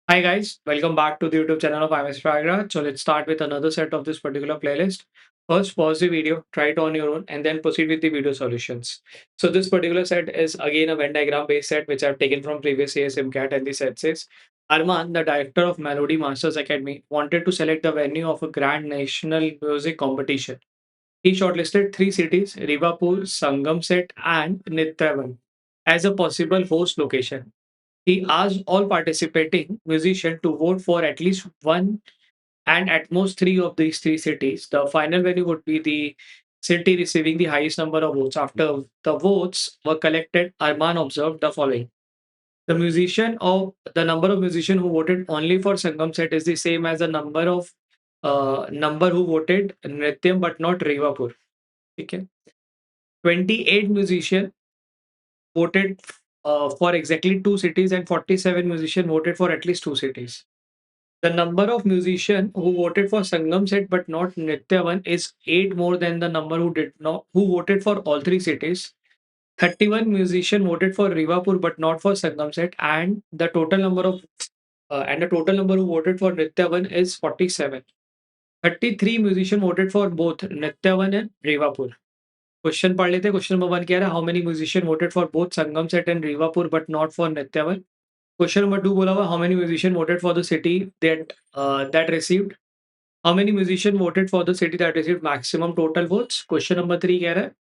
Hi guys, welcome back to the YouTube channel of IMS Pragra. So let's start with another set of this particular playlist. First, pause the video, try it on your own, and then proceed with the video solutions. So this particular set is again a Venn diagram based set which I've taken from previous year's MCAT, and the set says Arman, the director of Melody Masters Academy, wanted to select the venue of a grand national music competition. He shortlisted three cities, Rivapur, Sangam Set, and Nityavan, as a possible host location. He asked all participating musicians to vote for at least one and at most three of these three cities. The final venue would be the city receiving the highest number of votes. After the votes were collected, Arman observed the following. The number of musicians who voted only for Sangam set is the same as the number who voted Nrityam but not Revapur. Okay. 28 musicians voted for exactly two cities and 47 musicians voted for at least two cities. The number of musicians who voted for Sangam set but not Nityavan is 8 more than the number who voted for all three cities. 31 musicians voted for Rivapur but not for Sangam set, and the total number who voted for Nityavan is 47. 33 musicians voted for both Nityavan and Rivapur. Question पढ़ लेते हैं। Question number 1 कह रहा है how many musician voted for both Sangam set and Rivapur but not for Nityavan. Question number 2 बोला हुआ how many musician voted for the city that received how many musician voted for the city that received maximum total votes. Question number 3 कह रहा है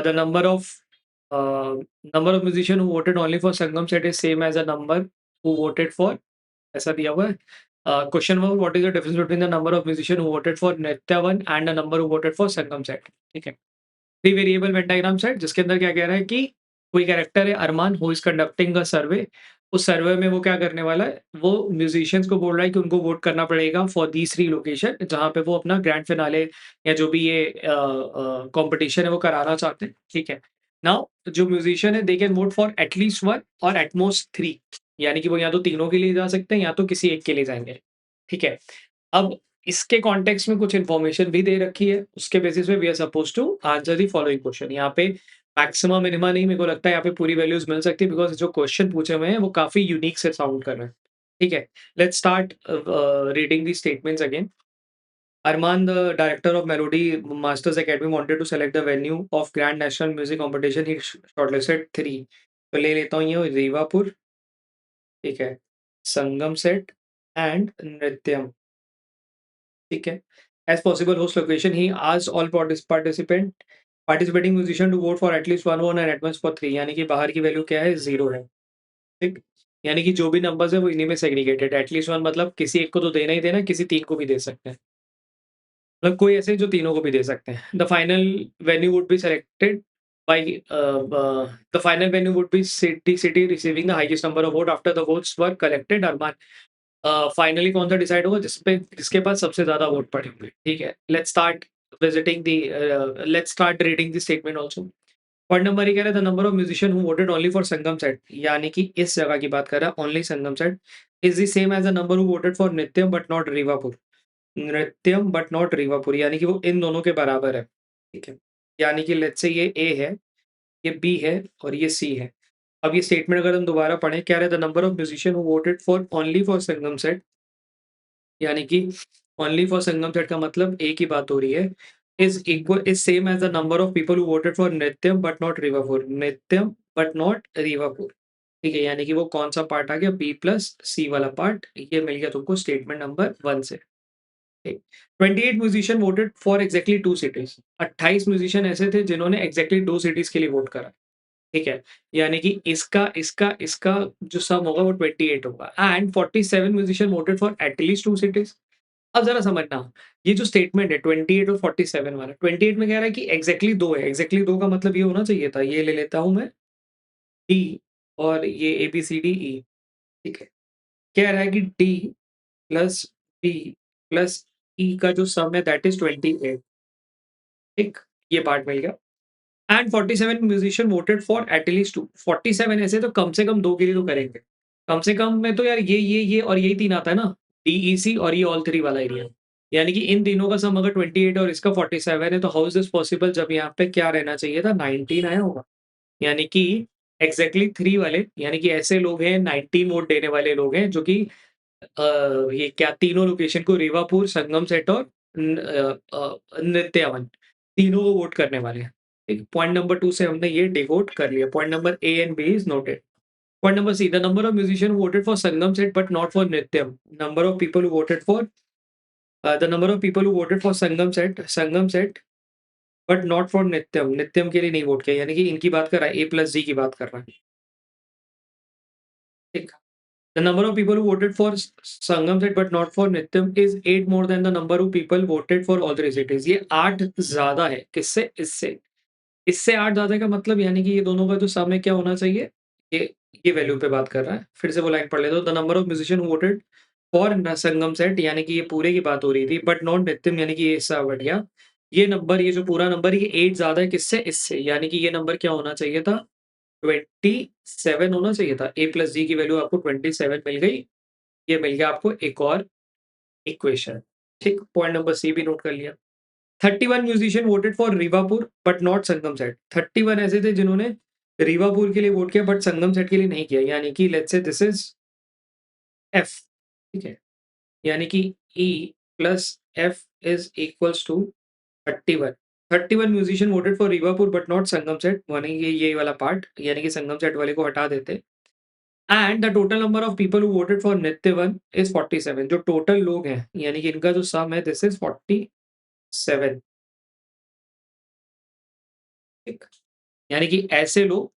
the number of musician who voted only for Sangam set is same as a number who voted for, ऐसा दिया हुआ है। Question number what is the difference between the number of musician who voted for Nityavan and the number who voted for Sangam set. ठीक है, three variable Venn diagram set जिसके अंदर क्या कह रहा है कि कोई कैरेक्टर है अरमान हु इज कंडक्टिंग अ सर्वे। उस सर्वे में वो क्या करने वाला है, वो म्यूजिशियंस को बोल रहा है कि उनको वोट करना पड़ेगा फॉर दीज थ्री लोकेशन जहाँ पे वो अपना ग्रैंड फिनाले या जो भी ये कंपटीशन है वो कराना चाहते हैं। ठीक है, नाउ जो म्यूजिशियन है they can vote for at least one और एटमोस्ट थ्री, यानी कि वो या तो तीनों के लिए जा सकते हैं या तो किसी एक के लिए जाएंगे। ठीक है, अब इसके कॉन्टेक्स्ट में कुछ इन्फॉर्मेशन भी दे रखी है, उसके बेसिस पे we are supposed to answer the following question. यहाँ पे मैक्सिमम मिनिमा नहीं, मेरे को लगता है यहाँ पे पूरी वैल्यूज मिल सकती है बिकॉज़ जो क्वेश्चन पूछे हुए हैं वो काफ़ी यूनिक से साउंड कर रहे हैं। ठीक है, let's start reading the statements again. Arman, the director of Melody Masters Academy, wanted to select the venue of Grand National Music Competition. He shortlisted three. तो ले लेता हूँ ये रीवापुर, ठीक है, संगम सेट एंड नृत्यम। ठीक है, as possible host location, he asked all participating musician to vote for at least one and advance for three, यानी कि बाहर की वैल्यू क्या है, 0 है। ठीक, यानी कि जो भी नंबर्स है वो इन्हीं में सेग्रीगेटेड। एटलीस्ट वन मतलब किसी एक को तो देना ही देना, किसी 3 को भी दे सकते हैं। मतलब कोई ऐसे जो तीनों को भी दे सकते हैं। The final venue would be city receiving the highest number of vote after the votes were collected. Arman finally कौन सा डिसाइड होगा जिसके पास सबसे ज़्यादा वोट पड़ेंगे। ठीक है, let's start reading the statement also. Point number ये कह रहा है the number of musician who voted only for Sangam set, यानी कि इस जगह की बात कर रहा है only Sangam set, is the same as the number who voted for Nityam but not Rivapur. Nrityam but not Rivapur, यानी कि वो इन दोनों के बराबर है। ठीक है, यानी कि लेट्स से ये ए है, ये बी है और ये सी है। अब ये स्टेटमेंट अगर हम दोबारा पढ़ें, क्या है the number of musician who voted for only for Sangam set, यानी कि ओनली फॉर संगम सेट का मतलब ए की बात हो रही है, is same as the number of people who voted for Nrityam but not Rivapur. Nrityam but not Rivapur. ठीक है, यानी कि वो कौन सा पार्ट आ गया, बी प्लस सी वाला पार्ट, ये मिल गया तुमको स्टेटमेंट नंबर 1 से। 28 musician voted for exactly two cities. 28 musician ऐसे थे जिन्होंने एग्जैक्टली दो सिटीज के लिए वोट करा। ठीक है, यानी कि इसका इसका इसका जो सम होगा वो 28 होगा and 47 musician voted for at least two cities. अब जरा समझना, ये जो स्टेटमेंट है 28 और 47 वाला, 28 में कह रहा है कि एग्जैक्टली दो है। एग्जैक्टली दो का मतलब ये होना चाहिए था, ये ले लेता हूं मैं डी और ये A B C D E. ठीक है, कह रहा है कि डी प्लस बी प्लस ई का जो सम है दैट इज 28। ठीक, ये पार्ट मिल गया and 47 musician voted for at least to. 47 ऐसे तो कम से कम दो के लिए तो करेंगे। कम से कम में तो यार ये और यही तीन आता है ना, डीईसी और ये ऑल थ्री वाला एरिया। यानी कि इन तीनों का सम अगर 28 और इसका 47 है तो हाउ इज दिस पॉसिबल, जब यहाँ पे क्या रहना चाहिए था, 19 आया होगा। यानी कि एग्जैक्टली थ्री वाले, यानी कि ऐसे लोग हैं 19 वोट देने वाले लोग हैं जो कि ये क्या तीनों लोकेशन को रेवापुर, संगम सेट और नित्यावन तीनों को वोट करने वाले हैं। ठीक, पॉइंट नंबर 2 से हमने ये डिकोड कर लिया। Point number A and B is noted. Point number C, the number of musicians who voted for Sangam set but not for Nityam. Number of people who voted for the number of people who voted for Sangam set but not for Nityam. Nityam के लिए नहीं vote किया, यानी कि इनकी बात कर रहा है, A plus D की बात कर रहा है। ठीक। The number of people who voted for Sangam set but not for Nityam is 8 more than the number of people voted for all three cities. ये 8 ज़्यादा है, किससे? इससे। इससे 8 ज़्यादा का मतलब यानी कि ये दोनों का जो सम है क्या होना चाहिए? ये ये वैल्यू पे बात कर रहा है। फिर से वो लाइन पढ़ लेता हूँ। The number of musician who voted for Sangam set यानी कि ये पूरे की बात हो रही थी बट नॉट नित्यम यानी कि ये हिस्सा बढ़ गया। ये नंबर ये जो पूरा नंबर है ये 8 ज़्यादा है किससे? इससे। यानी कि ये नंबर क्या होना चाहिए था? 27 होना चाहिए था। A प्लस D की वैल्यू आपको 27 मिल गई। ये मिल गया आपको एक और इक्वेशन। ठीक, पॉइंट नंबर सी भी नोट कर लिया। 31 musician voted for Rivapur but not Sangam set. 31 ऐसे थे जिन्होंने रीवापुर के लिए वोट किया बट संगम सेट के लिए नहीं किया, यानी कि let's say this is F. ठीक है, यानी कि E plus F is equals to 31। 31 musician voted for Rivapur but not Sangam set, यानी ये वाला पार्ट, यानी कि संगम सेट वाले को हटा देते। And the total number of people who voted for Nityavan is 47। जो टोटल लोग हैं यानी कि इनका जो सम है दिस इज 47। ठीक, यानी कि ऐसे लोग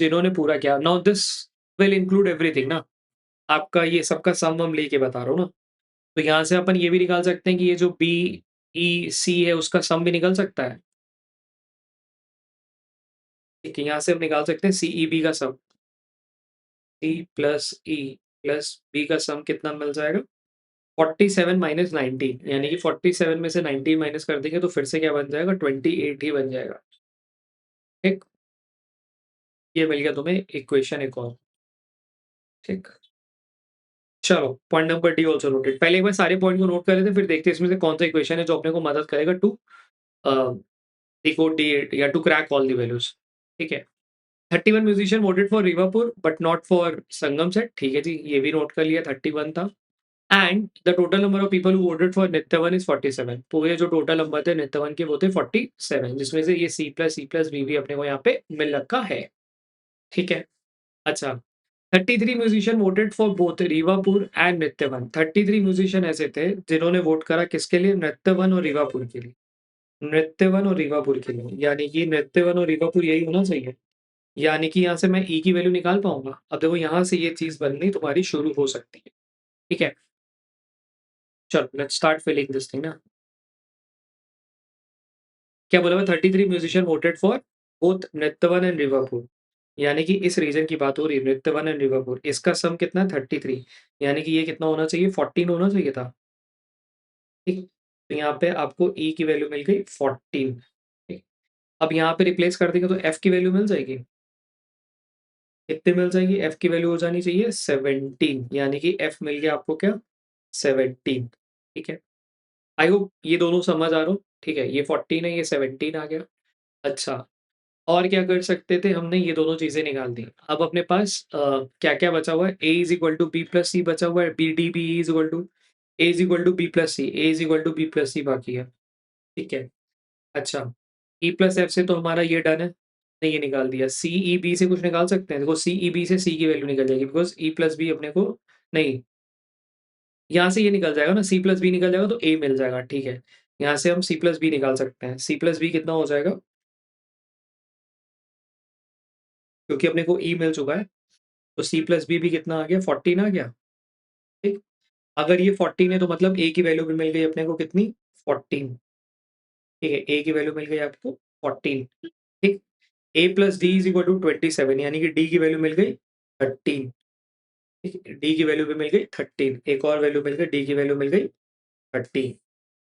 जिन्होंने पूरा किया। Now this will include everything ना, आपका ये सबका सम वम लेके बता रहा हूँ ना। तो यहाँ से अपन ये भी निकाल सकते हैं कि ये जो बी, ई, सी है उसका सम भी निकल सकता है। ठीक है, यहाँ से हम निकाल सकते हैं सीईबी का sum. C plus E plus B का सम कितना मिल जाएगा? 47 माइनस 19, यानी कि 47 में से 19 माइनस कर देंगे तो फिर से क्या बन जाएगा? 28 ही बन जाएगा। ठीक, ये मिल गया तुम्हें इक्वेशन एक और। ठीक, चलो point number D also noted. पहले एक बार सारे पॉइंट को नोट कर लेते हैं, फिर देखते हैं इसमें से कौन सा इक्वेशन है जो अपने को मदद करेगा टू डिकोड दी या to crack all the values. ठीक है, 31 musician voted for Rivapur but not for Sangam set. ठीक है जी, ये भी नोट कर लिया, 31 था। And the total number of people who voted for Nityavan is 47। पूरे जो टोटल नंबर थे नित्यवन के वो थे 47, जिसमें से ये सी प्लस बी भी अपने को यहाँ पे मिल रखा है। ठीक है, अच्छा। 33 musician voted for both Rivapur and Nityavan. 33 musician ऐसे थे जिन्होंने वोट करा किसके लिए? नित्यवन और रीवापुर के लिए। नृत्यवन और रीवापुर के लिए, यानी कि नृत्यवन और रीवापुर यही होना चाहिए। यानी कि यहाँ से मैं ई की वैल्यू निकाल पाऊँगा। अब देखो यहाँ से ये चीज़ बननी तुम्हारी शुरू हो सकती है। ठीक है? चलो let's start filling this thing ना। क्या बोला मैं? 33 musician voted for both Nityavan and Rivapur. यानी कि इस रीजन की बात हो रही है, नृत्यवन एंड रीवापुर। इसका सम कितना है? 33। यानी कि ये कितना होना चाहिए? 14 होना चाहिए था। ठीक? तो यहाँ पे आपको ई की वैल्यू मिल गई 14। ठीक? अब यहाँ पे रिप्लेस कर देंगे तो एफ की वैल्यू मिल जाएगी। कितनी मिल जाएगी? एफ की वैल्यू हो जानी चाहिए 17, यानी कि एफ मिल गया आपको क्या? 17। ठीक है? आई होप ये दोनों समझ आ रहा हो। ठीक है, ये 14 है, ये 17 आ गया। अच्छा, और क्या कर सकते थे? हमने ये दोनों चीज़ें निकाल दी। अब अपने पास क्या-क्या बचा हुआ है? A is equal to B plus C बचा हुआ है। B D B is equal to A is equal to B plus C, A is equal to B plus C बाकी है। ठीक है? अच्छा, ई प्लस एफ से तो हमारा ये डन है। नहीं, ये निकाल दिया। सी ई बी से कुछ निकाल सकते हैं? देखो सी ई बी से सी की वैल्यू निकल जाएगी बिकॉज़ ई प्लस बी अपने को नहीं, यहाँ से ये निकल जाएगा ना, सी प्लस बी निकल जाएगा तो ए मिल जाएगा। ठीक है, यहाँ से हम सी प्लस बी निकाल सकते हैं। सी प्लस बी कितना हो जाएगा? क्योंकि अपने को ई मिल चुका है, तो सी प्लस बी भी कितना आ गया? 14 आ गया। ठीक? अगर ये 14 है तो मतलब ए की वैल्यू भी मिल गई अपने को कितनी? 14। ठीक है, ए की वैल्यू मिल गई आपको 14। ठीक? A plus D is equal to 27, यानी कि डी की वैल्यू मिल गई 13। ठीक है, डी की वैल्यू भी मिल गई 13। एक और वैल्यू मिल गई, डी की वैल्यू मिल गई 13।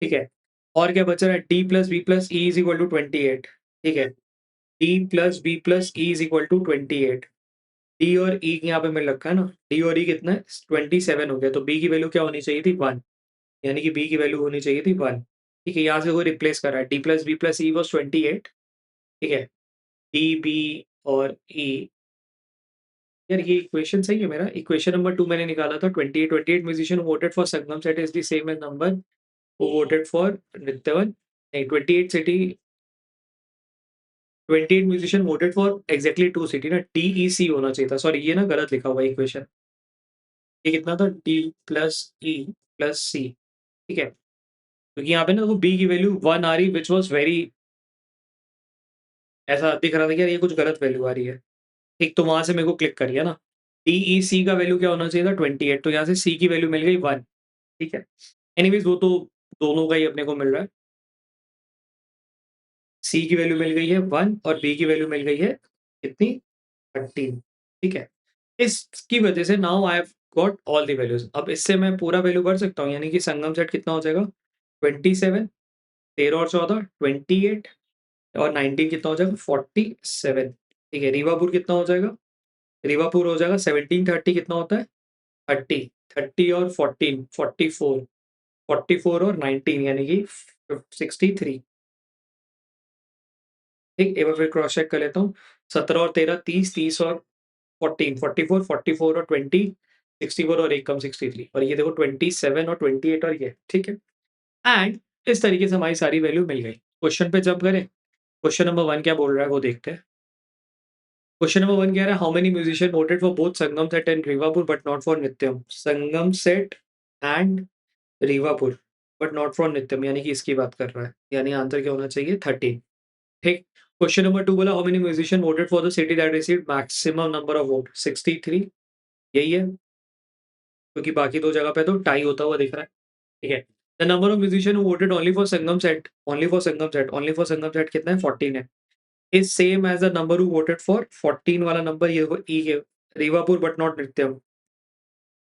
ठीक है, और क्या बच रहा है? D plus B plus E is equal to 28। ठीक है, D plus B plus E is equal to 28। D और ई यहाँ पे मिल रखा है ना, डी और ई कितना है? 27 हो गया, तो बी की वैल्यू क्या होनी चाहिए थी? 1, यानी कि बी की वैल्यू होनी चाहिए थी 1। ठीक है, यहाँ से वो रिप्लेस कर रहा है, D plus B plus E was 28। ठीक है, डी, बी और ई यार ये इक्वेशन सही है मेरा। इक्वेशन नंबर 2 मैंने निकाला था 28 musician voted for Sangam set is the same as number who voted for Nityavan. नहीं, 28 musician voted for exactly 2 city ना, टीईसी होना चाहिए था। सॉरी, ये ना गलत लिखा हुआ है इक्वेशन। ये कितना था? डी प्लस ई प्लस सी। ठीक है, क्योंकि यहाँ पे ना वो बी की वैल्यू 1 आ रही, व्हिच वाज़ वेरी, ऐसा दिख रहा था कि यार ये कुछ गलत वैल्यू आ रही है। ठीक, तो वहाँ से मेरे को क्लिक करिए ना। टीईसी का वैल्यू क्या होना चाहिए था? 28, तो यहाँ से सी की वैल्यू मिल गई 1। ठीक है। एनीवेज़ वो तो दोनों का ही अपने को मिल रहा है। सी की वैल्यू मिल गई है 1 और बी की वैल्यू मिल गई है कितनी? 13। ठीक है। इसकी वजह से now I have got all the values. अब इससे मैं पूरा वैल्यू भर सकता हूँ, यानी कि संगम सेट कितना हो जाएगा? 27, 13 और 14 28 और 19 कितना हो जाएगा? 47। ठीक है, रीवापुर कितना हो जाएगा? रीवापुर हो जाएगा 17 30 कितना होता है? 30, 30 और 14 44, 44 और 19 यानी कि 63। ठीक, एक बार फिर क्रॉस चेक कर लेता हूँ। 17 और 13 30, 30 और 14 44, 44 और 20 64 और 1 कम 63, और ये देखो 27 और 28 और ये, ठीक है? एंड इस तरीके से हमारी सारी वैल्यू मिल गई। क्वेश्चन पे जंप करें। क्वेश्चन नंबर 1 क्या बोल रहा है वो देखते हैं। क्वेश्चन नंबर 1 कह रहा है how many musician voted for both Sangam set and Rivapur but not for Nityam. Sangam set and Rivapur but not for Nityam, यानी कि इसकी बात कर रहा है। यानी आंसर क्या होना चाहिए? 13। ठीक। क्वेश्चन नंबर 2 बोला how many musician voted for the city that received maximum number of vote. 63। यही है, क्योंकि बाकी 2 जगह पे तो टाई होता हुआ दिख रहा है। ठीक है। The number of musician who voted only for Sangam Set, only for Sangam Set, only for Sangam Set कितना है? 14 है। Is same as the number who voted for 14 वाला नंबर, ये देखो ई है। रीवापुर बट नॉट नित्यम।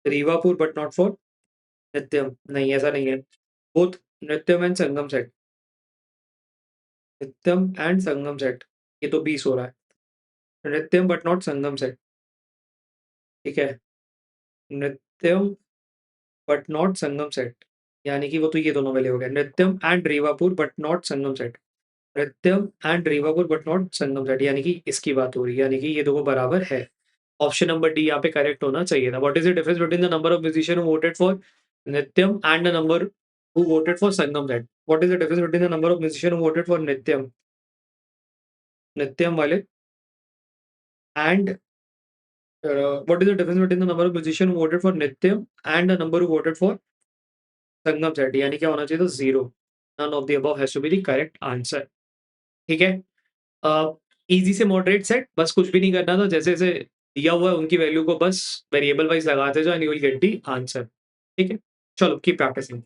रीवापुर बट नॉट फॉर नित्यम, नहीं ऐसा नहीं है। बोथ नित्यम and Sangam set, Nityam and Sangam set, ये तो 20 हो रहा है। नित्यम बट नॉट संगम सेट। ठीक है, नित्यम बट नॉट संगम सेट, यानी कि वो तो ये दोनों वाले हो गए। Nityam and Rivapur but not Sangam set, Nityam and Rivapur but not Sangam set, यानी कि इसकी बात हो रही है, यानी कि ये दोनों बराबर है। ऑप्शन नंबर डी यहाँ पे करेक्ट होना चाहिए था। What is the difference between the number of musician who voted for Nityam and the number who voted for Sangam set. What is the difference between the number of musician who voted for Nityam, Nityam वाले, and what is the difference between the number of musician who voted for Nityam and the number who voted for Sangam set, यानी क्या होना चाहिए था? 0। None of the above has to be the correct answer. ठीक है। Easy से moderate set, बस कुछ भी नहीं करना था, जैसे-जैसे दिया हुआ है उनकी वैल्यू को बस वेरिएबल वाइज़ लगाते जाओ and you will get the answer. ठीक है? चलो कीप प्रैक्टिसिंग।